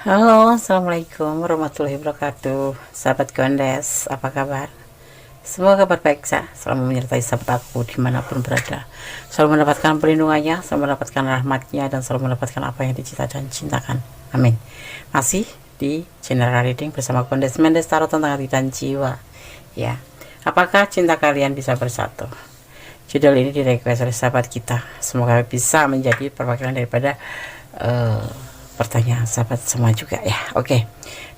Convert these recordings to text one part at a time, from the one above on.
Halo, assalamualaikum warahmatullahi wabarakatuh. Sahabat Gondes, apa kabar? Semoga kabar baik, selalu menyertai sahabatku dimanapun berada. Selalu mendapatkan perlindungannya, selalu mendapatkan rahmatnya, dan selalu mendapatkan apa yang dicita dan cintakan. Amin. Masih di channel reading bersama Gondes Mendes Tarot tentang hati dan jiwa. Ya, apakah cinta kalian bisa bersatu? Judul ini direquest oleh sahabat kita. Semoga bisa menjadi perwakilan daripada pertanyaan sahabat semua juga ya. Oke.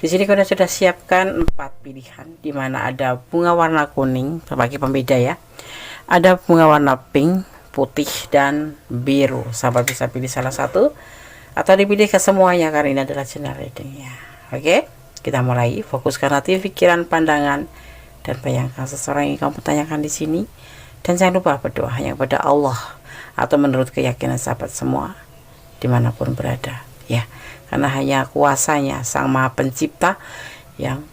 Di sini kita sudah siapkan 4 pilihan di mana ada bunga warna kuning sebagai pembeda ya. Ada bunga warna pink, putih dan biru. Sahabat bisa pilih salah satu atau dipilih ke semuanya karena ini adalah general reading ya. Oke. Kita mulai, fokuskan hati, pikiran, pandangan dan bayangkan seseorang yang kamu tanyakan di sini. Dan jangan lupa berdoa hanya kepada Allah atau menurut keyakinan sahabat semua dimanapun berada ya, karena hanya kuasanya Sang Maha Pencipta yang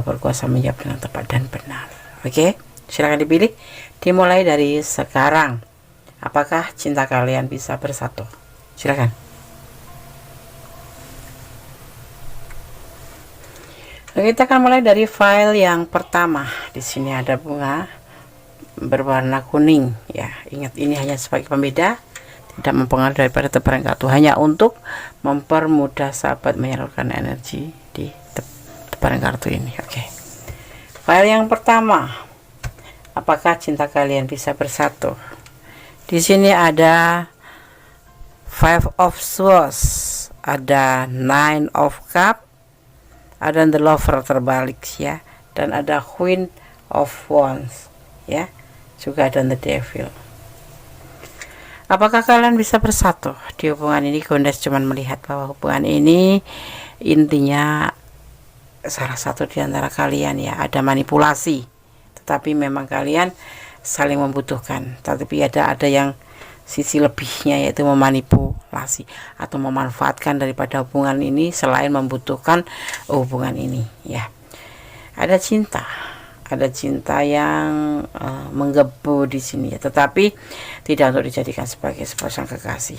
berkuasa menjawab dengan tepat dan benar. Oke, silakan dipilih. Dimulai dari sekarang. Apakah cinta kalian bisa bersatu? Silakan. Oke, kita akan mulai dari file yang pertama. Di sini ada bunga berwarna kuning ya. Ingat, ini hanya sebagai pembeda, tidak mempengaruhi daripada tebaran kartu, hanya untuk mempermudah sahabat menyalurkan energi di tebaran kartu ini. Oke. File yang pertama, apakah cinta kalian bisa bersatu? Di sini ada Five of Swords, ada Nine of Cup, ada The Lover terbalik ya, dan ada Queen of Wands ya, juga ada The Devil. Apakah kalian bisa bersatu di hubungan ini? Gondes cuman melihat bahwa hubungan ini intinya salah satu di antara kalian ya ada manipulasi, tetapi memang kalian saling membutuhkan, tapi ada yang sisi lebihnya yaitu memanipulasi atau memanfaatkan daripada hubungan ini selain membutuhkan hubungan ini ya. Ada cinta yang menggebu di sini ya, tetapi tidak untuk dijadikan sebagai sepasang kekasih,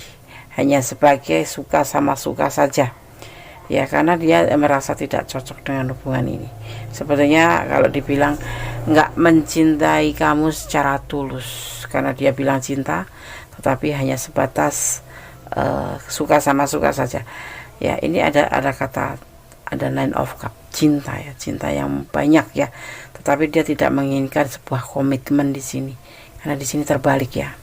hanya sebagai suka sama suka saja ya, karena dia merasa tidak cocok dengan hubungan ini. Sebetulnya kalau dibilang nggak mencintai kamu secara tulus, karena dia bilang cinta tetapi hanya sebatas suka sama suka saja ya. Ini ada kata, ada Nine of Cup, cinta ya, cinta yang banyak ya, tetapi dia tidak menginginkan sebuah komitmen di sini, karena di sini terbalik ya,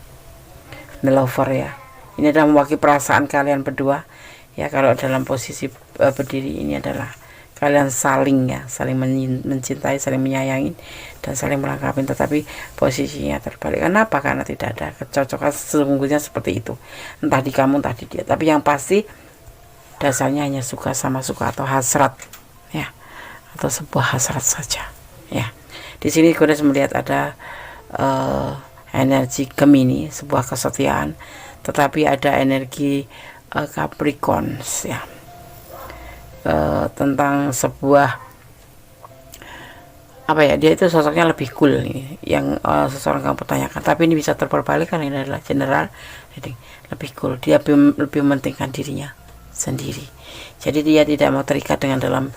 The Lover ya. Ini adalah mewakili perasaan kalian berdua ya. Kalau dalam posisi berdiri ini adalah kalian saling ya, saling mencintai, saling menyayangi dan saling melengkapi, tetapi posisinya terbalik. Kenapa? Karena tidak ada kecocokan sesungguhnya seperti itu, entah di kamu entah di dia, tapi yang pasti dasarnya hanya suka sama suka atau hasrat ya, atau sebuah hasrat saja ya. Di sini Gondes melihat ada energi Gemini, sebuah kesetiaan, tetapi ada energi Capricorn ya, tentang sebuah apa ya, dia itu sosoknya lebih cool nih, yang seseorang kamu pertanyakan, tapi ini bisa terbalik karena ini adalah general, jadi lebih cool, dia lebih mementingkan dirinya sendiri. Jadi dia tidak mau terikat dalam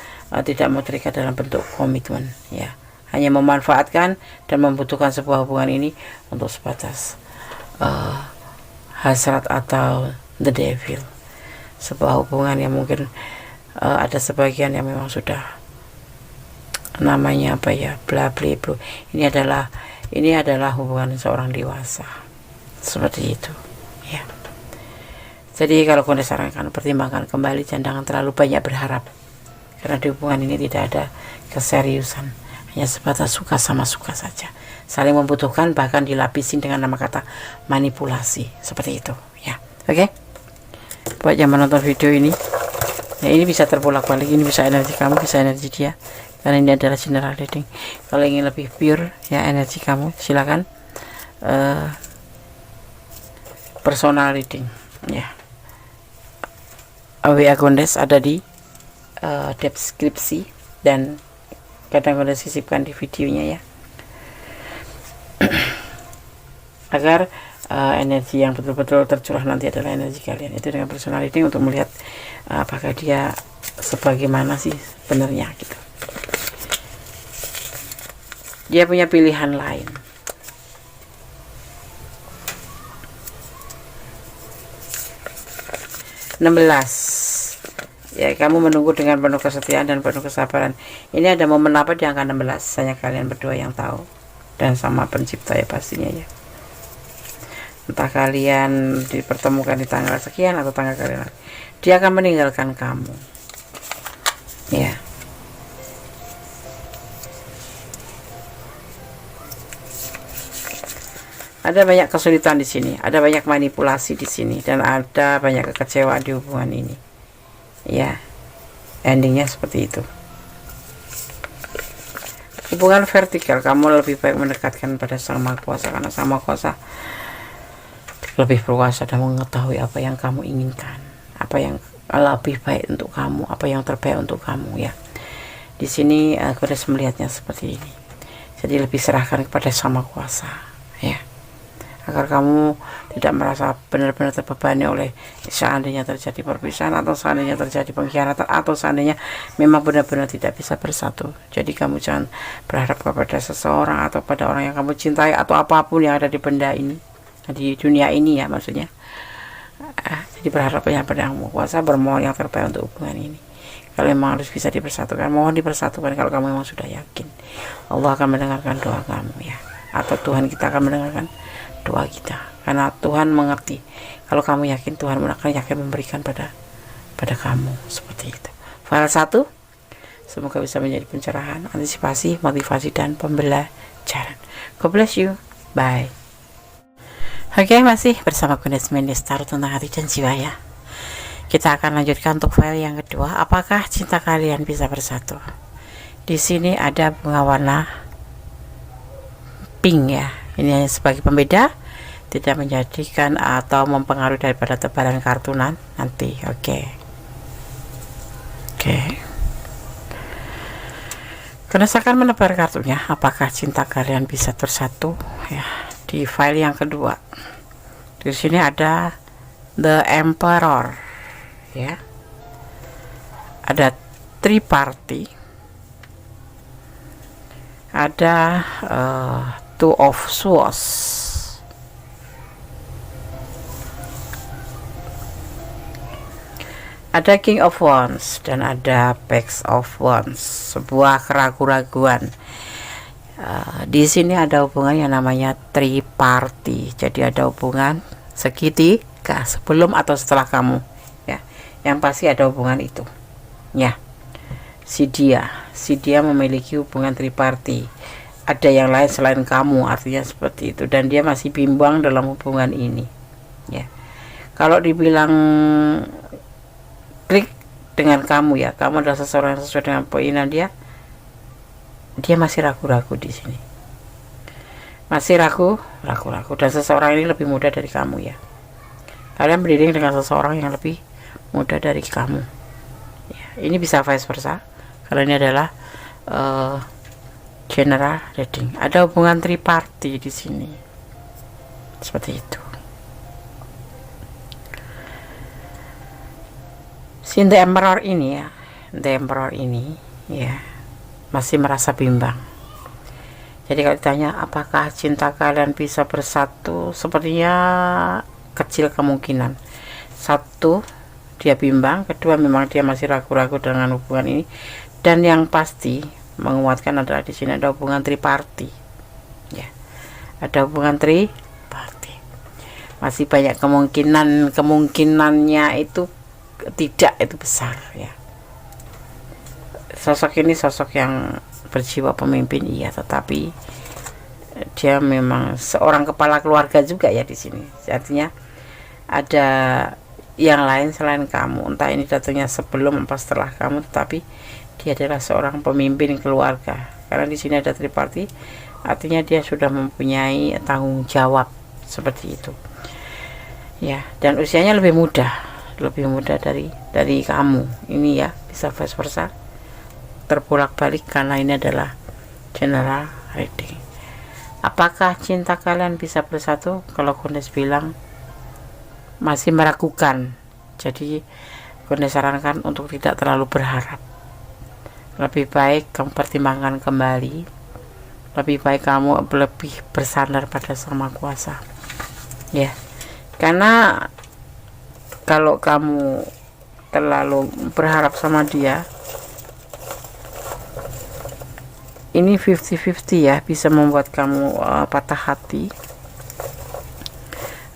bentuk komitmen ya, hanya memanfaatkan dan membutuhkan sebuah hubungan ini untuk sebatas hasrat atau The Devil, sebuah hubungan yang mungkin ada sebagian yang memang sudah namanya apa ya, bla bla bla. Ini adalah hubungan seorang dewasa seperti itu ya. Jadi kalau Gondes sarankan, pertimbangkan kembali, jangan terlalu banyak berharap, karena di hubungan ini tidak ada keseriusan, hanya sebatas suka sama suka saja, saling membutuhkan, bahkan dilapisin dengan nama kata manipulasi seperti itu ya. Oke, buat yang menonton video ini ya, ini bisa terbolak-balik, ini bisa energi kamu, bisa energi dia, karena ini adalah general reading. Kalau ingin lebih pure ya energi kamu, silakan personal reading ya. WA Gondes ada di deskripsi dan kadang Gondes sisipkan di videonya ya, agar energi yang betul-betul tercurah nanti adalah energi kalian. Itu dengan personal reading untuk melihat apakah dia sebagaimana sih sebenarnya gitu. Dia punya pilihan lain. Ya, kamu menunggu dengan penuh kesetiaan dan penuh kesabaran. Ini ada momen apa di angka 16? Hanya kalian berdua yang tahu, dan sama pencipta ya pastinya ya. Entah kalian dipertemukan di tanggal sekian atau tanggal kalian, dia akan meninggalkan kamu ya. Ada banyak kesulitan di sini, ada banyak manipulasi di sini, dan ada banyak kekecewaan di hubungan ini. Ya, endingnya seperti itu. Hubungan vertikal, kamu lebih baik mendekatkan pada Sang Maha Kuasa, karena Sang Maha Kuasa lebih berkuasa dan mengetahui apa yang kamu inginkan, apa yang lebih baik untuk kamu, apa yang terbaik untuk kamu ya. Di sini aku harus melihatnya seperti ini. Jadi lebih serahkan kepada Sang Maha Kuasa ya, agar kamu tidak merasa benar-benar terbebani oleh seandainya terjadi perpisahan, atau seandainya terjadi pengkhianatan, atau seandainya memang benar-benar tidak bisa bersatu. Jadi kamu jangan berharap kepada seseorang atau pada orang yang kamu cintai, atau apapun yang ada di benda ini, di dunia ini ya maksudnya. Jadi berharap yang pada Yang Maha Kuasa, bermohon yang terbaik untuk hubungan ini. Kalau memang harus bisa dipersatukan, mohon dipersatukan. Kalau kamu memang sudah yakin, Allah akan mendengarkan doa kamu ya, atau Tuhan kita akan mendengarkan doa kita, karena Tuhan mengerti. Kalau kamu yakin, Tuhan akan yakin memberikan pada kamu seperti itu. File 1 semoga bisa menjadi pencerahan, antisipasi, motivasi, dan pembelajaran. God bless you, bye. Oke, masih bersama Kundis Mendestar tentang hati dan jiwa ya. Kita akan lanjutkan untuk file yang kedua. Apakah cinta kalian bisa bersatu? Di sini ada bunga warna pink ya. Ini hanya sebagai pembeda, tidak menjadikan atau mempengaruhi daripada tebaran kartunan nanti. Oke. Karena saya akan menebar kartunya. Apakah cinta kalian bisa bersatu ya? Di file yang kedua, di sini ada The Emperor ya, ada triparty, ada Two of Swords, ada King of Wands, dan ada Page of Wands. Sebuah keraguan-raguan. Di sini ada hubungan yang namanya triparty. Jadi ada hubungan segitiga sebelum atau setelah kamu ya. Yang pasti ada hubungan itu ya. Si dia memiliki hubungan triparty. Ada yang lain selain kamu, artinya seperti itu, dan dia masih bimbang dalam hubungan ini ya. Kalau dibilang klik dengan kamu ya, kamu adalah seseorang yang sesuai dengan keinginan dia masih ragu-ragu di sini, masih ragu, dan seseorang ini lebih muda dari kamu ya. Kalian beriring dengan seseorang yang lebih muda dari kamu ya. Ini bisa vice versa, karena ini adalah general reading. Ada hubungan triparty di sini seperti itu. The Emperor ini ya, The Emperor ini ya masih merasa bimbang. Jadi kalau ditanya apakah cinta kalian bisa bersatu, sepertinya kecil kemungkinan. Satu, dia bimbang. Kedua, memang dia masih ragu-ragu dengan hubungan ini. Dan yang pasti menguatkan adalah di sini ada hubungan triparty ya. Ada hubungan triparty. Masih banyak kemungkinannya itu tidak itu besar ya. Sosok ini sosok yang berjiwa pemimpin iya, tetapi dia memang seorang kepala keluarga juga ya di sini. Artinya ada yang lain selain kamu, entah ini datangnya sebelum atau setelah kamu, tetapi dia adalah seorang pemimpin keluarga. Karena di sini ada triparty, artinya dia sudah mempunyai tanggung jawab seperti itu ya. Dan usianya lebih muda dari kamu ini ya, bisa vice versa, terbolak-balik, karena ini adalah general reading. Apakah cinta kalian bisa bersatu? Kalau Kundis bilang masih meragukan. Jadi Bunda sarankan untuk tidak terlalu berharap. Lebih baik kamu pertimbangkan kembali. Lebih baik kamu lebih bersandar pada Sang Maha Kuasa. Ya. Karena kalau kamu terlalu berharap sama dia, ini 50-50 ya, bisa membuat kamu patah hati,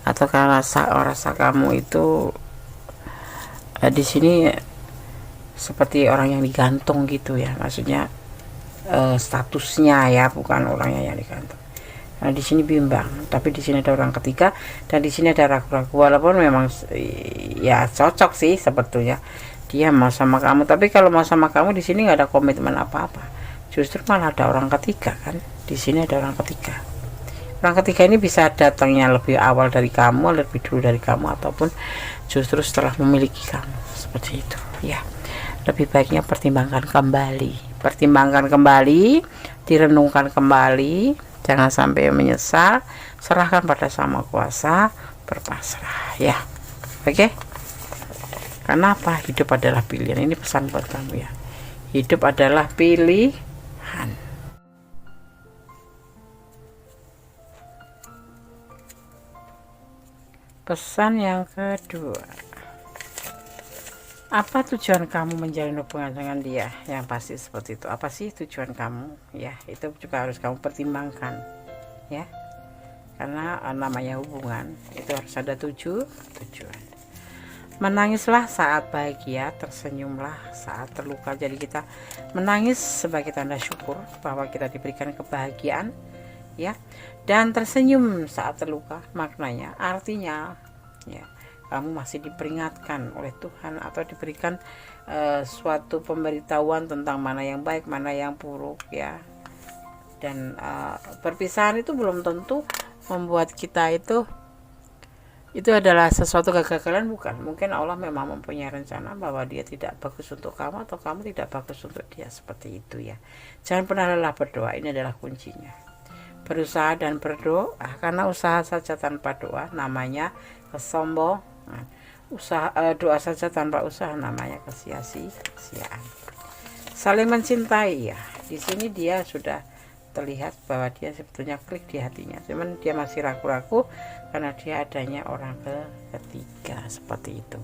atau karena rasa kamu itu di sini seperti orang yang digantung gitu ya, maksudnya statusnya ya, bukan orangnya yang digantung. Nah, di sini bimbang, tapi di sini ada orang ketiga dan di sini ada ragu-ragu, walaupun memang ya cocok sih sebetulnya dia mau sama kamu, tapi kalau mau sama kamu di sini nggak ada komitmen apa-apa, justru malah ada orang ketiga kan. Di sini ada orang ketiga. Orang ketiga ini bisa datangnya lebih awal dari kamu, lebih dulu dari kamu, ataupun justru setelah memiliki kamu, seperti itu ya. Lebih baiknya pertimbangkan kembali, direnungkan kembali, jangan sampai menyesal, serahkan pada Sang Maha Kuasa, berpasrah ya. Oke? Karena apa? Hidup adalah pilihan. Ini pesan buat kamu ya. Hidup adalah pilihan. Pesan yang kedua, apa tujuan kamu menjalin hubungan dengan dia? Yang pasti seperti itu. Apa sih tujuan kamu? Ya, itu juga harus kamu pertimbangkan ya. Karena namanya hubungan itu harus ada tujuan. Menangislah saat bahagia, tersenyumlah saat terluka. Jadi kita menangis sebagai tanda syukur bahwa kita diberikan kebahagiaan ya, dan tersenyum saat terluka, maknanya artinya ya, kamu masih diperingatkan oleh Tuhan atau diberikan suatu pemberitahuan tentang mana yang baik, mana yang buruk ya. Dan perpisahan itu belum tentu membuat kita itu adalah sesuatu kegagalan, bukan. Mungkin Allah memang mempunyai rencana bahwa dia tidak bagus untuk kamu atau kamu tidak bagus untuk dia, seperti itu ya. Jangan pernah lelah berdoa, ini adalah kuncinya. Berusaha dan berdoa, karena usaha saja tanpa doa namanya kesombongan. Doa saja tanpa usaha namanya kesia-siaan. Saling mencintai ya. Di sini dia sudah terlihat bahwa dia sebetulnya klik di hatinya, cuman dia masih ragu-ragu karena dia adanya orang ketiga, seperti itu.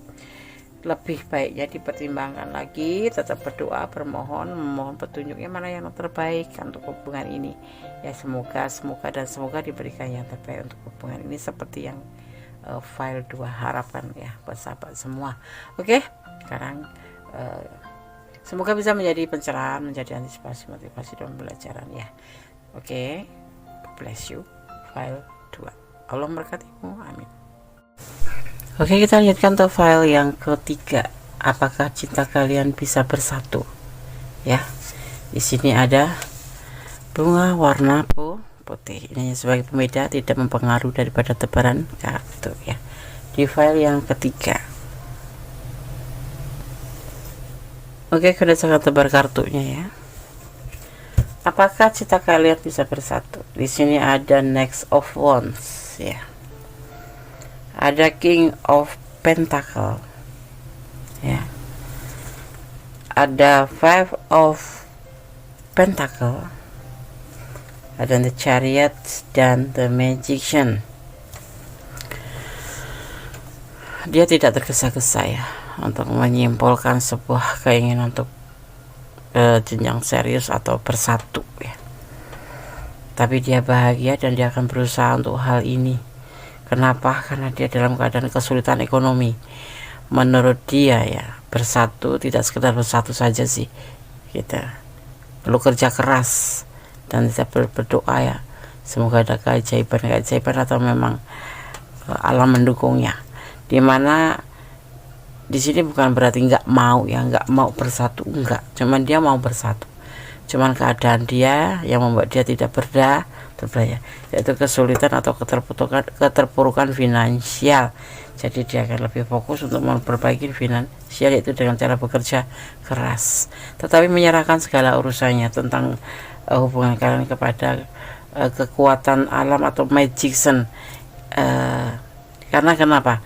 Lebih baiknya dipertimbangkan lagi, tetap berdoa, memohon petunjuknya mana yang terbaik untuk hubungan ini ya. Semoga diberikan yang terbaik untuk hubungan ini, seperti yang file 2 harapan ya buat sahabat semua. Oke, sekarang semoga bisa menjadi pencerahan, menjadi antisipasi, motivasi dan pembelajaran ya. Oke, bless you. File 2. Allah memberkatimu, amin. Oke, kita lihatkan tuh file yang ketiga. Apakah cinta kalian bisa bersatu? Ya, di sini ada bunga warna putih. Ini sebagai pembeda, tidak mempengaruhi daripada tebaran kartu ya. Di file yang ketiga. Oke, sudah sangat tebar kartunya ya. Apakah cinta kalian bisa bersatu? Di sini ada Next of Wands ya. Ada King of Pentacle ya. Ada Five of Pentacle. Ada The Chariot dan The Magician. Dia tidak tergesa-gesa ya untuk menyimpulkan sebuah keinginan untuk jenjang serius atau bersatu ya. Tapi dia bahagia dan dia akan berusaha untuk hal ini. Kenapa? Karena dia dalam keadaan kesulitan ekonomi. Menurut dia ya, bersatu tidak sekedar bersatu saja sih. Kita perlu kerja keras dan kita berdoa ya. Semoga ada keajaiban atau memang alam mendukungnya. Dimana di sini bukan berarti nggak mau ya, nggak mau bersatu, enggak. Cuman dia mau bersatu. Cuman keadaan dia yang membuat dia tidak berdaya, yaitu kesulitan atau keterpurukan finansial. Jadi dia akan lebih fokus untuk memperbaiki finansial, yaitu dengan cara bekerja keras, tetapi menyerahkan segala urusannya tentang hubungan kalian kepada kekuatan alam atau magician. Karena kenapa?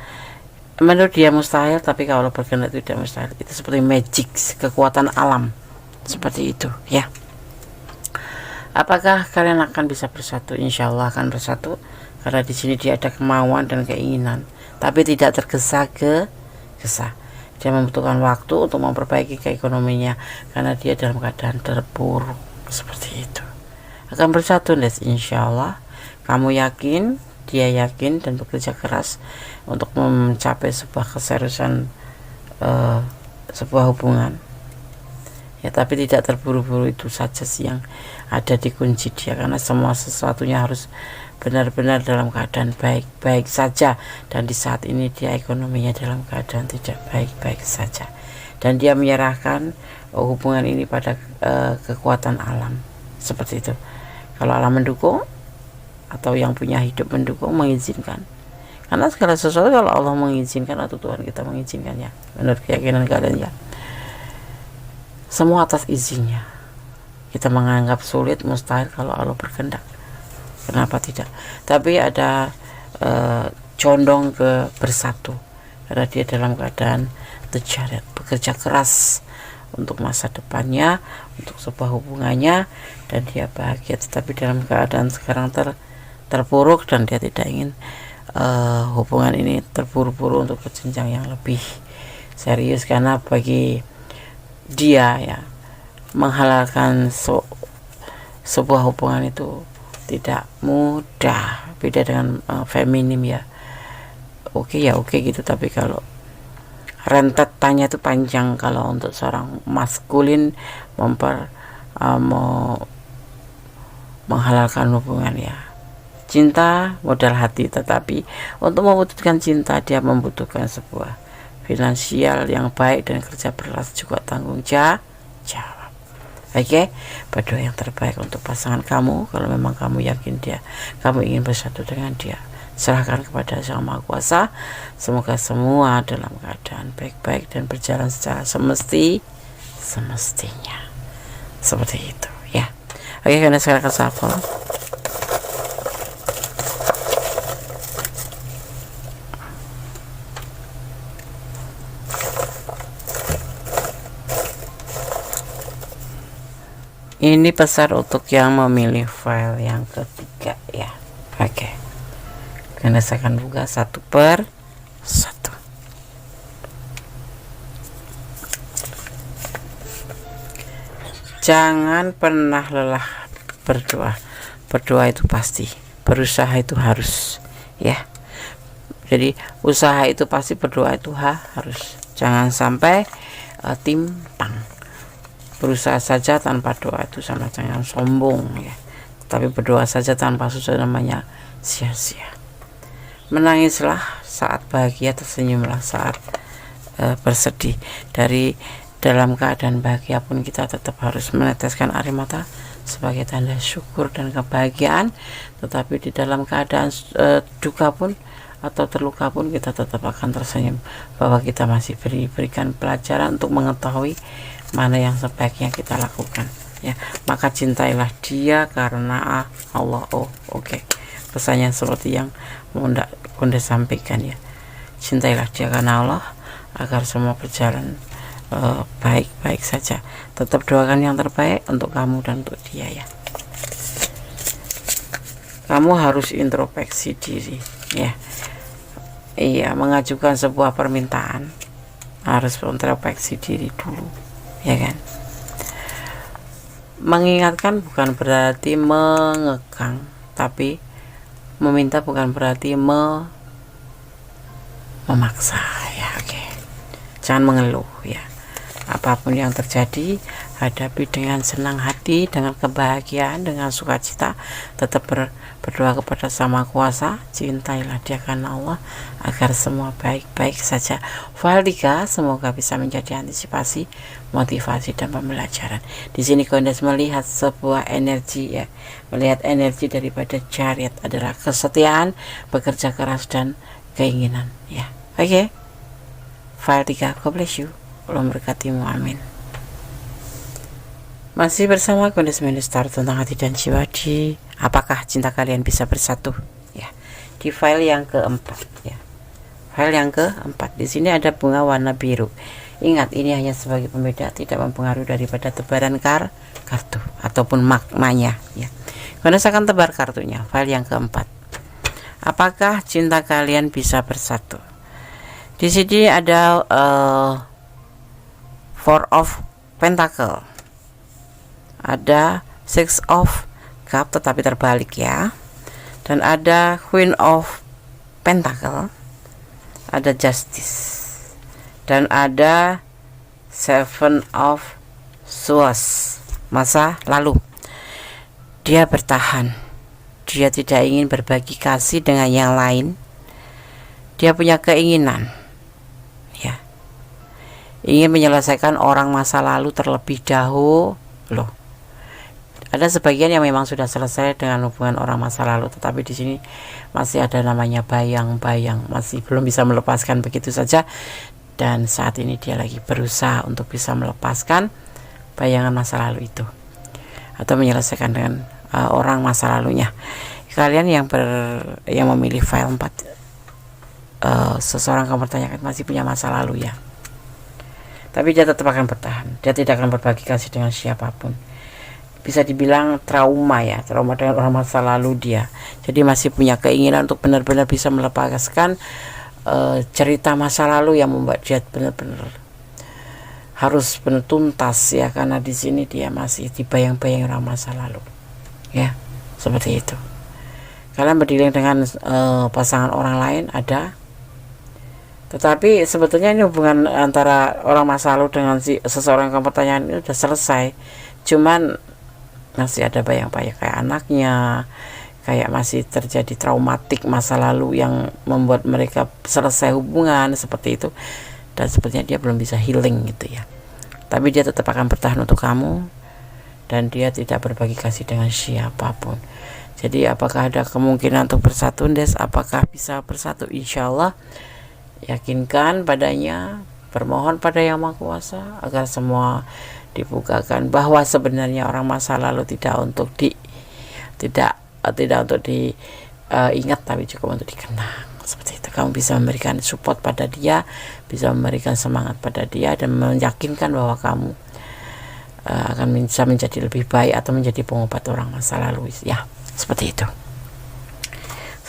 menurut dia mustahil, tapi kalau berkehendak itu tidak mustahil. Itu seperti magic, kekuatan alam, seperti itu ya. Apakah kalian akan bisa bersatu? Insya Allah akan bersatu, karena di sini dia ada kemauan dan keinginan, tapi tidak tergesa-gesa. Dia membutuhkan waktu untuk memperbaiki keekonominya, karena dia dalam keadaan terpuruk seperti itu. Akan bersatu, Des, insya Allah. Kamu yakin, dia yakin, dan bekerja keras untuk mencapai sebuah keseriusan sebuah hubungan ya, tapi tidak terburu-buru. Itu saja sih yang ada di kunci dia, karena semua sesuatunya harus benar-benar dalam keadaan baik-baik saja, dan di saat ini dia ekonominya dalam keadaan tidak baik-baik saja, dan dia menyerahkan hubungan ini pada kekuatan alam seperti itu. Kalau alam mendukung atau yang punya hidup mendukung, mengizinkan, karena segala sesuatu kalau Allah mengizinkan atau Tuhan kita mengizinkan ya, menurut keyakinan kalian ya, semua atas izinnya. Kita menganggap sulit, mustahil, kalau Allah berkehendak, kenapa tidak? Tapi ada condong ke bersatu, karena dia dalam keadaan terjaret, bekerja keras untuk masa depannya, untuk sebuah hubungannya, dan dia bahagia. Tetapi dalam keadaan sekarang terpuruk, dan dia tidak ingin hubungan ini terburu-buru untuk ke jenjang yang lebih serius, karena bagi dia ya, menghalalkan sebuah hubungan itu tidak mudah, beda dengan feminim ya. Oke ya oke gitu, tapi kalau rentetannya itu panjang. Kalau untuk seorang maskulin menghalalkan hubungan ya, cinta modal hati, tetapi untuk membutuhkan cinta dia membutuhkan sebuah finansial yang baik dan kerja keras juga tanggung jawab. Oke, berdoa yang terbaik untuk pasangan kamu. Kalau memang kamu yakin kamu ingin bersatu dengan dia, serahkan kepada Sang Maha Kuasa. Semoga semua dalam keadaan baik-baik dan berjalan secara semestinya, seperti itu ya. Oke, karena sekarang ke shuffle. Ini pesan untuk yang memilih file yang ketiga ya. Oke, karena saya akan buka satu per satu. Jangan pernah lelah berdoa. Berdoa itu pasti, berusaha itu harus ya. Jadi usaha itu pasti, berdoa itu harus. Jangan sampai timpang. Berusaha saja tanpa doa itu sama jangan sombong ya. Tapi berdoa saja tanpa susah, namanya sia-sia. Menangislah saat bahagia, tersenyumlah saat bersedih. Dari dalam keadaan bahagia pun kita tetap harus meneteskan air mata sebagai tanda syukur dan kebahagiaan. Tetapi di dalam keadaan duka pun atau terluka pun kita tetap akan tersenyum, bahwa kita masih diberikan pelajaran untuk mengetahui mana yang sebaiknya kita lakukan ya. Maka cintailah dia karena Allah. Oke. Pesannya seperti yang Bunda sampaikan ya. Cintailah dia karena Allah, agar semua berjalan baik-baik saja. Tetap doakan yang terbaik untuk kamu dan untuk dia ya. Kamu harus introspeksi diri ya. Iya, mengajukan sebuah permintaan harus introspeksi diri dulu ya kan. Mengingatkan bukan berarti mengekang, tapi meminta bukan berarti memaksa ya. Oke. Jangan mengeluh ya. Apapun yang terjadi, hadapi dengan senang hati, dengan kebahagiaan, dengan sukacita. Tetap berdoa kepada Sang Maha Kuasa. Cintailah dia karena Allah, agar semua baik-baik saja. File 3 semoga bisa menjadi antisipasi, motivasi, dan pembelajaran. Di sini Kondes melihat sebuah energi ya. Melihat energi daripada Chariot adalah kesetiaan, bekerja keras, dan keinginan ya. Oke. File 3, God bless you. Allah memberkatimu, amin. Masih bersama Kondes Star tentang hati dan jiwa di apakah cinta kalian bisa bersatu ya, di file yang keempat ya. File yang keempat, di sini ada bunga warna biru. Ingat, ini hanya sebagai pembeda, tidak mempengaruhi daripada tebaran kartu ataupun maknanya ya. Kemudian saya akan tebar kartunya. File yang keempat, apakah cinta kalian bisa bersatu? Di sini ada Four of Pentacle, ada Six of Cup tetapi terbalik ya, dan ada Queen of Pentacle, ada Justice, dan ada Seven of Swords. Masa lalu dia bertahan, dia tidak ingin berbagi kasih dengan yang lain, dia punya keinginan ya, ingin menyelesaikan orang masa lalu terlebih dahulu. Ada sebagian yang memang sudah selesai dengan hubungan orang masa lalu, tetapi di sini masih ada namanya bayang-bayang, masih belum bisa melepaskan begitu saja. Dan saat ini dia lagi berusaha untuk bisa melepaskan bayangan masa lalu itu, atau menyelesaikan dengan orang masa lalunya. Kalian yang memilih file 4, seseorang kamu pertanyakan masih punya masa lalu ya, tapi dia tetap akan bertahan, dia tidak akan berbagi kasih dengan siapapun. Bisa dibilang trauma ya, trauma dengan orang masa lalu dia. Jadi masih punya keinginan untuk benar-benar bisa melepaskan cerita masa lalu yang membuat dia benar-benar harus benar tuntas ya, karena di sini dia masih dibayang-bayang orang masa lalu ya, seperti itu. Kalian berdiri dengan pasangan orang lain ada, tetapi sebetulnya ini hubungan antara orang masa lalu dengan seseorang yang kamu pertanyaan ini sudah selesai, cuman masih ada bayang-bayang kayak anaknya, kayak masih terjadi traumatik masa lalu yang membuat mereka selesai hubungan seperti itu, dan sepertinya dia belum bisa healing gitu ya. Tapi dia tetap akan bertahan untuk kamu, dan dia tidak berbagi kasih dengan siapapun. Jadi apakah ada kemungkinan untuk bersatu, Des? Apakah bisa bersatu? Insya Allah, yakinkan padanya, bermohon pada Yang Maha Kuasa agar semua dibukakan, bahwa sebenarnya orang masa lalu tidak untuk diingat, tapi cukup untuk dikenang. Seperti itu, kamu bisa memberikan support pada dia, bisa memberikan semangat pada dia, dan meyakinkan bahwa kamu akan bisa menjadi lebih baik atau menjadi pengobat orang masa lalu ya, seperti itu.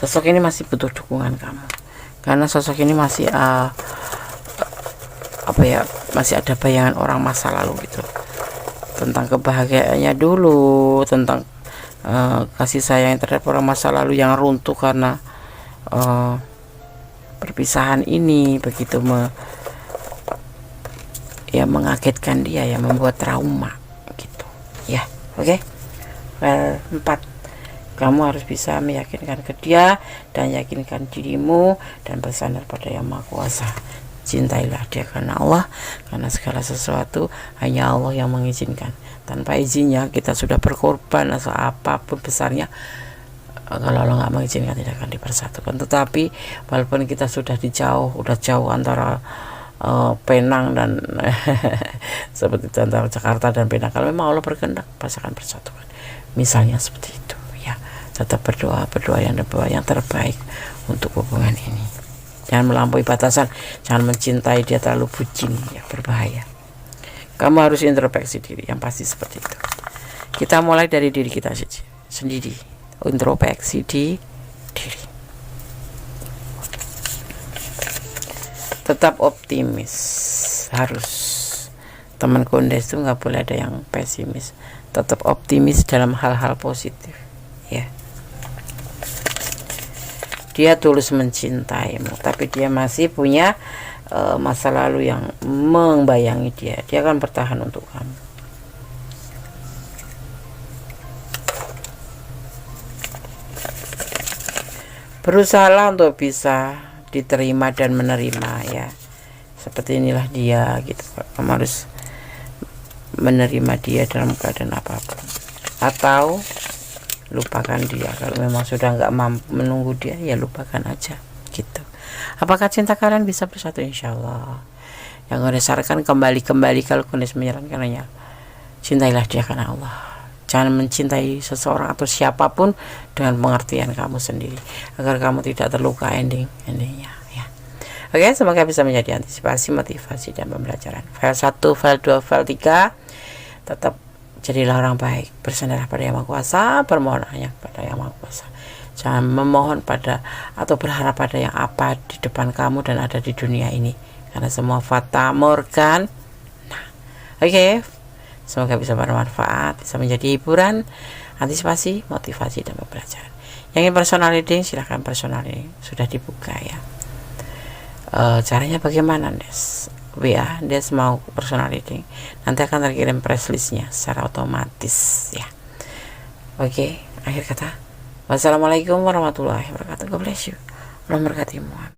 Sosok ini masih butuh dukungan kamu, karena sosok ini masih masih ada bayangan orang masa lalu gitu, tentang kebahagiaannya dulu, tentang kasih sayang terhadap orang masa lalu yang runtuh karena perpisahan ini begitu mengagetkan dia ya, membuat trauma gitu ya. Oke. 4, kamu harus bisa meyakinkan ke dia dan yakinkan dirimu dan bersandar pada Yang Maha Kuasa. Cintailah dia karena Allah, karena segala sesuatu hanya Allah yang mengizinkan. Tanpa izinnya kita sudah berkorban atau apapun besarnya, kalau Allah nggak mengizinkan tidak akan dipersatukan. Tetapi walaupun kita sudah jauh antara Penang dan seperti itu, antara Jakarta dan Penang, kalau memang Allah berkehendak pasti akan bersatukan. Misalnya seperti itu ya. Tetap berdoa yang terbaik untuk hubungan ini. Jangan melampaui batasan, jangan mencintai dia terlalu bucin ya, berbahaya. Kamu harus introspeksi diri, yang pasti seperti itu. Kita mulai dari diri kita sendiri, introspeksi di diri. Tetap optimis, harus. Teman kondes itu nggak boleh ada yang pesimis, tetap optimis dalam hal-hal positif ya. Dia tulus mencintaimu, tapi dia masih punya masa lalu yang membayangi dia. Dia akan bertahan untuk kamu. Berusahalah untuk bisa diterima dan menerima ya. Seperti inilah dia gitu. Kamu harus menerima dia dalam keadaan apapun, atau lupakan dia. Kalau memang sudah nggak mampu menunggu dia, ya lupakan aja gitu. Apakah cinta kalian bisa bersatu? Insya Allah. Yang Kondis sarankan kembali kalau Kondis menyarankannya, cintailah dia karena Allah. Jangan mencintai seseorang atau siapapun dengan pengertian kamu sendiri, agar kamu tidak terluka endingnya ya. Oke, semoga bisa menjadi antisipasi, motivasi, dan pembelajaran. File 1, file 2, file 3. Tetap jadilah orang baik, bersandarlah pada Yang Maha Kuasa, bermohon hanya pada Yang Maha Kuasa. Jangan memohon pada atau berharap pada yang apa di depan kamu dan ada di dunia ini, karena semua fata morgan. Nah, oke, semoga bisa bermanfaat, bisa menjadi hiburan, antisipasi, motivasi, dan pembelajaran. Yang ingin personal reading, silahkan personal reading, sudah dibuka ya. Caranya bagaimana, Des? WA Des mau personal reading, nanti akan terkirim press listnya secara otomatis ya. Oke, akhir kata, wassalamualaikum warahmatullahi wabarakatuh. God bless you. Allah memberkatimu.